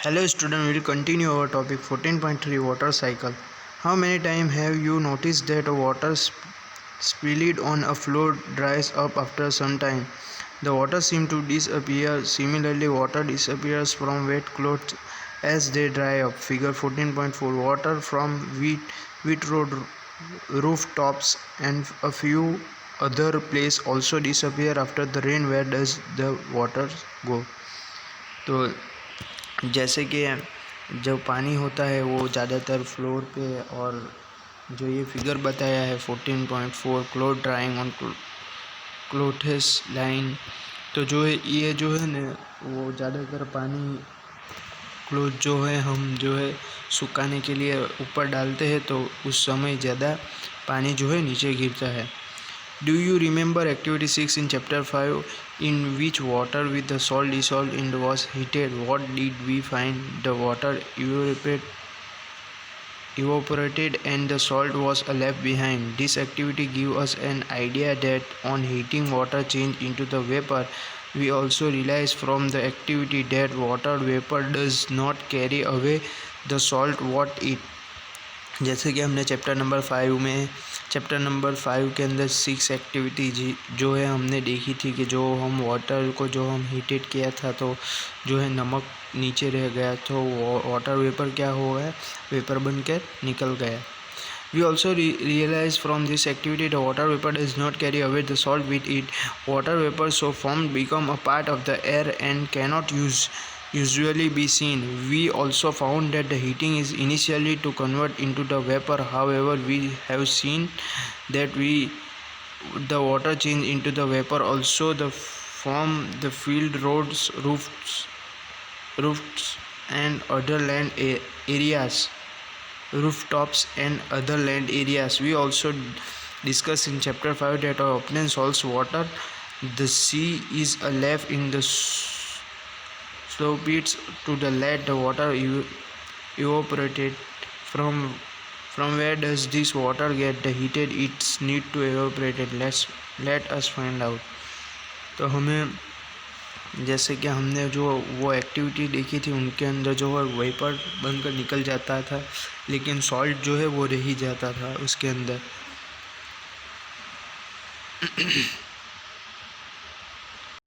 Hello student, we will continue our topic 14.3 water cycle. How many times have you noticed that water spilled on a floor dries up after some time? The water seems to disappear. Similarly, water disappears from wet clothes as they dry up. Figure 14.4. Water from wet road rooftops and a few other places also disappear after the rain. Where does the water go? तो जैसे कि जो पानी होता है वो ज़्यादातर floor पे, और जो ये फिगर बताया है 14.4 cloth drawing on clothes line, तो जो है ये जो है ना वो ज़्यादातर पानी क्लोथ जो है हम जो है सुखाने के लिए ऊपर डालते हैं, तो उस समय ज़्यादा पानी जो है नीचे गिरता है. Do you remember activity 6 in chapter 5 in which water with the salt dissolved in was heated? What did we find? The water evaporated and the salt was left behind. This activity gives us an idea that on heating water change into the vapor. We also realize from the activity that water vapor does not carry away the salt what it. जैसे कि हमने chapter number 5 के अंदर 6 activity जो है हमने देखी थी कि जो हम वाटर को जो हम हीटेड किया था तो जो है नमक नीचे रह गया, तो वाटर वेपर क्या हो गया, वेपर बनकर निकल गया. We also realize from this activity the water vapor does not carry away the salt with it. Water vapor so formed become a part of the air and cannot usually be seen. We also found that the heating is initially to convert into the vapor. However, we have seen that the water change into the vapor also the form the field roads, roofs and other land areas. Rooftops and other land areas. We also discuss in chapter 5 that often salts water. The sea is left in the slopes to the let the water evaporated. From where does this water get the heated? It's need to evaporated. Let us find out. तो हमें जैसे कि हमने जो वो activity देखी थी उनके अंदर जो है वेपर बनकर निकल जाता था, लेकिन सॉल्ट जो है वो रह ही जाता था उसके अंदर.